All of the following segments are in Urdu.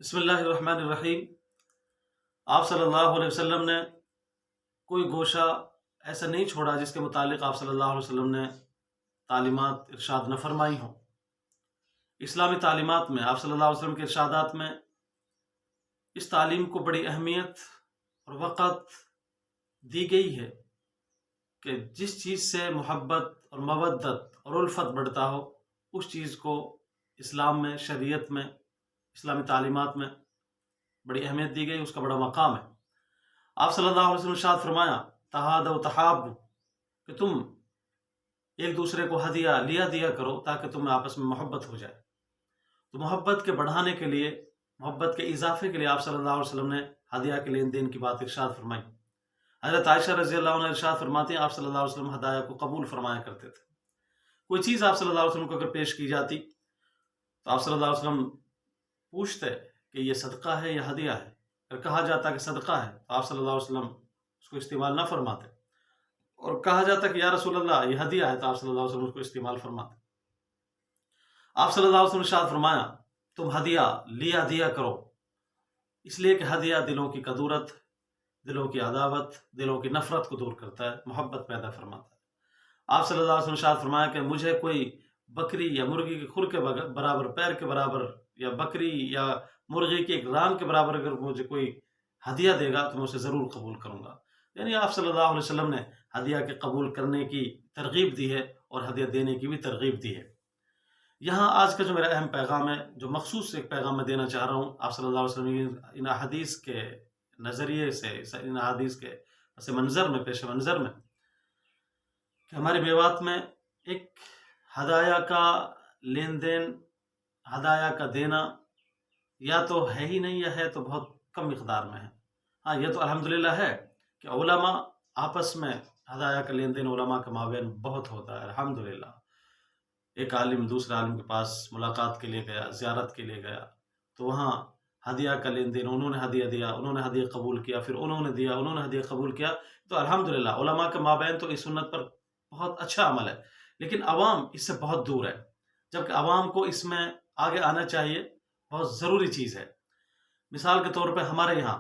بسم اللہ الرحمن الرحیم۔ آپ صلی اللہ علیہ وسلم نے کوئی گوشہ ایسا نہیں چھوڑا جس کے متعلق آپ صلی اللہ علیہ وسلم نے تعلیمات ارشاد نہ فرمائی ہوں۔ اسلامی تعلیمات میں آپ صلی اللہ علیہ وسلم کے ارشادات میں اس تعلیم کو بڑی اہمیت اور وقت دی گئی ہے کہ جس چیز سے محبت اور مودت اور الفت بڑھتا ہو اس چیز کو اسلام میں، شریعت میں، اسلامی تعلیمات میں بڑی اہمیت دی گئی، اس کا بڑا مقام ہے۔ آپ صلی اللہ علیہ وسلم نے ارشاد فرمایا تہادوا تحابوا، کہ تم ایک دوسرے کو ہدیہ لیا دیا کرو تاکہ تمہیں آپس میں محبت ہو جائے۔ تو محبت کے بڑھانے کے لیے، محبت کے اضافے کے لیے آپ صلی اللہ علیہ وسلم نے ہدیہ کے لین دین کی بات ارشاد فرمائی۔ حضرت عائشہ رضی اللہ عنہ ارشاد فرماتی ہیں آپ صلی اللہ علیہ وسلم ہدایہ کو قبول فرمایا کرتے تھے۔ کوئی چیز آپ صلی اللہ علیہ وسلم کو اگر پیش کی جاتی تو آپ صلی اللہ علیہ وسلم پوچھتے کہ یہ صدقہ ہے یا ہدیہ ہے۔ اگر کہا جاتا کہ صدقہ ہے تو آپ صلی اللہ علیہ وسلم اس کو استعمال نہ فرماتے، اور کہا جاتا کہ یا رسول اللہ یہ ہدیہ ہے تو آپ صلی اللہ علیہ وسلم اس کو استعمال فرماتے۔ آپ صلی اللہ علیہ وسلم نے ارشاد فرمایا تم ہدیہ لیا دیا کرو، اس لیے کہ ہدیہ دلوں کی کدورت، دلوں کی عداوت، دلوں کی نفرت کو دور کرتا ہے، محبت پیدا فرماتا ہے۔ آپ صلی اللہ علیہ وسلم نے ارشاد فرمایا کہ مجھے کوئی بکری یا مرغی کے کھر کے برابر، پیر کے برابر، یا بکری یا مرغی کے ایک ران کے برابر اگر مجھے کوئی ہدیہ دے گا تو میں اسے ضرور قبول کروں گا۔ یعنی آپ صلی اللہ علیہ وسلم نے ہدیہ کے قبول کرنے کی ترغیب دی ہے اور ہدیہ دینے کی بھی ترغیب دی ہے۔ یہاں آج کا جو میرا اہم پیغام ہے، جو مخصوص ایک پیغام میں دینا چاہ رہا ہوں آپ صلی اللہ علیہ وسلم کی ان احادیث کے نظریے سے، ان احادیث کے پس منظر میں، پیش منظر میں، کہ ہمارے میوات میں ایک ہدایہ کا لین دین، ہدایہ کا دینا یا تو ہے ہی نہیں یا ہے تو بہت کم مقدار میں ہے۔ ہاں، یہ تو الحمدللہ ہے کہ علماء آپس میں ہدایہ کا لین دین علماء کے مابین بہت ہوتا ہے، الحمدللہ۔ ایک عالم دوسرے عالم کے پاس ملاقات کے لیے گیا، زیارت کے لیے گیا، تو وہاں ہدیہ کا لین دین، انہوں نے ہدیہ دیا، انہوں نے ہدیہ قبول کیا، پھر انہوں نے دیا، انہوں نے ہدیہ قبول کیا، تو الحمدللہ علماء کے مابین تو اس سنت پر بہت اچھا عمل ہے۔ لیکن عوام اس سے بہت دور ہے، جبکہ عوام کو اس میں آگے آنا چاہیے، بہت ضروری چیز ہے۔ مثال کے طور پہ ہمارے یہاں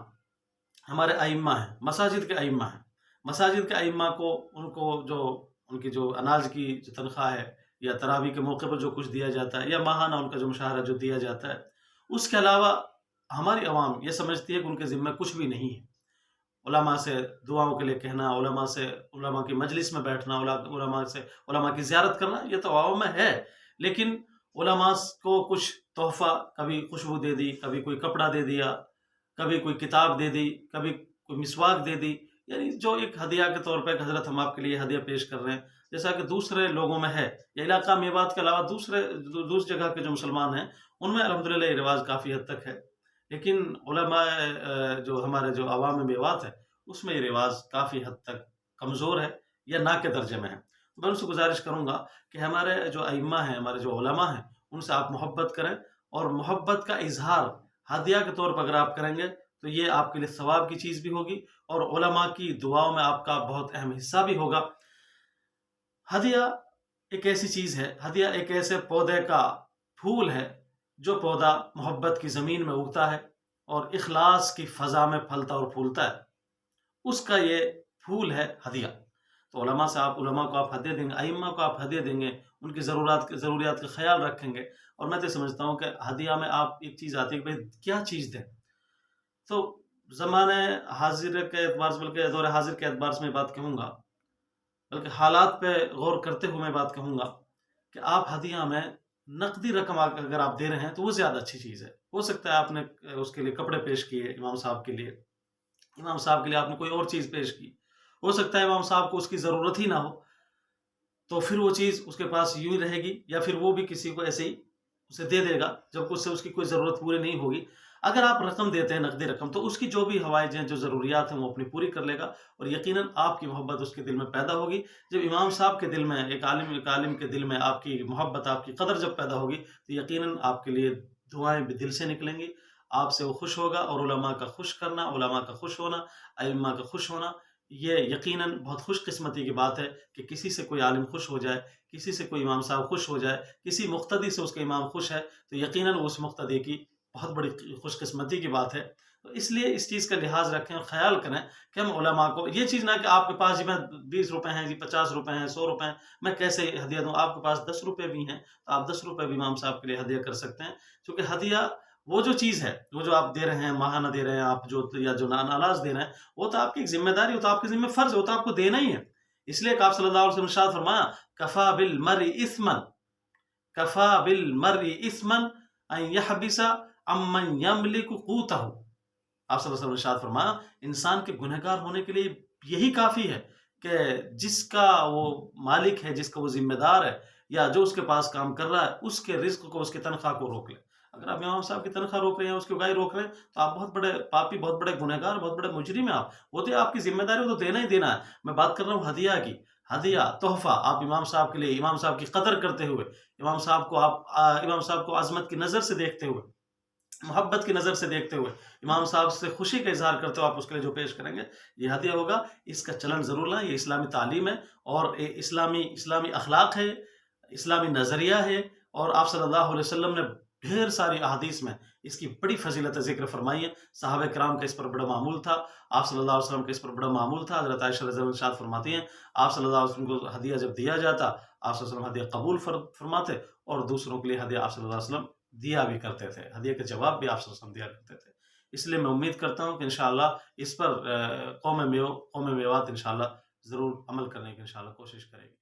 ہمارے ائمہ ہیں، مساجد کے ائمہ ہیں، مساجد کے ائمہ کو ان کی جو اناج کی جو تنخواہ ہے، یا تراویح کے موقع پر جو کچھ دیا جاتا ہے، یا ماہانہ ان کا جو مشاہرہ جو دیا جاتا ہے، اس کے علاوہ ہماری عوام یہ سمجھتی ہے کہ ان کے ذمہ کچھ بھی نہیں ہے۔ علماء سے دعاؤں کے لیے کہنا، علماء کی مجلس میں بیٹھنا، علماء کی زیارت کرنا، یہ تو عوام میں ہے، لیکن علماء کو کچھ تحفہ، کبھی خوشبو دے دی، کبھی کوئی کپڑا دے دیا، کبھی کوئی کتاب دے دی، کبھی کوئی مسواک دے دی، یعنی جو ایک ہدیہ کے طور پہ کہ حضرت ہم آپ کے لیے ہدیہ پیش کر رہے ہیں، جیسا کہ دوسرے لوگوں میں ہے، یا علاقہ میوات کے علاوہ دوسری جگہ کے جو مسلمان ہیں ان میں الحمدللہ یہ رواج کافی حد تک ہے، لیکن علماء جو ہمارے جو عوام میوات ہے اس میں یہ رواج کافی حد تک کمزور ہے یا نہ کے درجے میں ہے۔ تو میں ان سے گزارش کروں گا کہ ہمارے جو ائمہ ہیں، ہمارے جو علماء ہیں، ان سے آپ محبت کریں، اور محبت کا اظہار ہدیہ کے طور پر اگر آپ کریں گے تو یہ آپ کے لیے ثواب کی چیز بھی ہوگی، اور علماء کی دعاؤں میں آپ کا بہت اہم حصہ بھی ہوگا۔ ہدیہ ایک ایسی چیز ہے، ہدیہ ایک ایسے پودے کا پھول ہے جو پودا محبت کی زمین میں اگتا ہے اور اخلاص کی فضا میں پھلتا اور پھولتا ہے، اس کا یہ پھول ہے ہدیہ۔ تو علماء کو آپ ہدیہ دیں گے، ائمہ کو آپ ہدیہ دیں گے، ان کی ضروریات کا خیال رکھیں گے، اور میں تو سمجھتا ہوں کہ ہدیہ میں آپ ایک چیز آتی ہے کہ بھئی کیا چیز دیں۔ تو زمانے حاضر کے اعتبار سے، بلکہ دور حاضر کے اعتبار سے میں بات کہوں گا، بلکہ حالات پہ غور کرتے ہوئے میں بات کہوں گا کہ آپ ہدیہ میں نقدی رقم اگر آپ دے رہے ہیں تو وہ زیادہ اچھی چیز ہے۔ ہو سکتا ہے آپ نے اس کے لیے کپڑے پیش کیے، امام صاحب کے لیے آپ نے کوئی اور چیز پیش کی، ہو سکتا ہے امام صاحب کو اس کی ضرورت ہی نہ ہو، تو پھر وہ چیز اس کے پاس یوں ہی رہے گی، یا پھر وہ بھی کسی کو ایسے ہی اسے دے دے گا جب اس سے اس کی کوئی ضرورت پوری نہیں ہوگی۔ اگر آپ رقم دیتے ہیں، نقدی رقم، تو اس کی جو بھی حوائج ہیں، جو ضروریات ہیں، وہ اپنی پوری کر لے گا، اور یقیناً آپ کی محبت اس کے دل میں پیدا ہوگی۔ جب امام صاحب کے دل میں، ایک عالم کے دل میں آپ کی محبت، آپ کی قدر جب پیدا ہوگی تو یقیناً آپ کے لیے دعائیں بھی دل سے نکلیں گی، آپ سے وہ خوش ہوگا، اور علماء کا خوش کرنا، علماء کا خوش ہونا، ائمہ کا خوش ہونا، یہ یقیناً بہت خوش قسمتی کی بات ہے کہ کسی سے کوئی عالم خوش ہو جائے، کسی سے کوئی امام صاحب خوش ہو جائے، کسی مقتدی سے اس کا امام خوش ہے، تو یقیناً اس مقتدی کی بہت بڑی خوش قسمتی کی بات ہے. تو اس لیے اس چیز کا لحاظ رکھیں اور خیال کریں کہ ہم علماء کو یہ چیز نہ کہ آپ کے پاس جی میں 20 روپے ہیں، جی 50 روپے ہیں، 100 روپے ہیں، میں کیسے ہدیہ دوں. آپ کے پاس 10 روپے بھی ہیں تو آپ 10 روپے بھی امام صاحب کے لیے ہدیہ کر سکتے ہیں. کیونکہ ہدیہ وہ جو چیز ہے، وہ جو آپ دے رہے ہیں، ماہانہ دے رہے ہیں آپ، جو یا جو نالاز دے رہے ہیں، وہ تو آپ کی ایک ذمہ داری، وہ تو آپ کے ذمہ فرض ہے، وہ تو آپ کو دینا ہی ہے. اس لیے کہ آپ صلی اللہ علیہ وسلم نے ارشاد فرمایا کفا بالمرء اثما، کفا بالمرء اثما ان يحبس عمن يملك قوته. آپ صلی اللہ علیہ وسلم نے ارشاد فرمایا انسان کے گنہگار ہونے کے لیے یہی کافی ہے کہ جس کا وہ مالک ہے، جس کا وہ ذمہ دار ہے، یا جو اس کے پاس کام کر رہا ہے، اس کے رزق کو، اس کی تنخواہ کو روک لے. اگر آپ امام صاحب کی تنخواہ روک رہے ہیں، اس کی اگائی روک رہے ہیں، تو آپ بہت بڑے پاپی، بہت بڑے گنہگار، بہت بڑے مجرم ہیں آپ. وہ تو آپ کی ذمہ داری، وہ تو دینا ہی دینا ہے. میں بات کر رہا ہوں ہدیہ کی. ہدیہ، تحفہ آپ امام صاحب کے لیے، امام صاحب کی قدر کرتے ہوئے، امام صاحب کو عظمت کی نظر سے دیکھتے ہوئے، محبت کی نظر سے دیکھتے ہوئے، امام صاحب سے خوشی کا اظہار کرتے ہوئے آپ اس کے لیے جو پیش کریں گے یہ ہدیہ ہوگا. اس کا چلن ضرور لائیں. یہ اسلامی تعلیم ہے اور اسلامی اخلاق ہے، اسلامی نظریہ ہے. اور آپ صلی اللہ علیہ وسلم نے ڈھیر ساری احادیث میں اس کی بڑی فضیلت ذکر فرمائی ہے. صحابہ کرام کا اس پر بڑا معمول تھا، آپ صلی اللہ علیہ وسلم کا اس پر بڑا معمول تھا. حضرت عائشہ رضی اللہ عنہا ارشاد فرماتی ہیں آپ صلی اللہ علیہ وسلم کو ہدیہ جب دیا جاتا، آپ صلی اللہ علیہ وسلم ہدیہ قبول فرماتے اور دوسروں کے لیے ہدیہ آپ صلی اللہ علیہ وسلم دیا بھی کرتے تھے. ہدیہ کا جواب بھی آپ صلی اللہ علیہ وسلم دیا کرتے تھے. اس لیے میں امید کرتا ہوں کہ انشاءاللہ اس پر قوم میوات انشاءاللہ ضرور عمل کرنے کی انشاءاللہ کوشش کرے گی.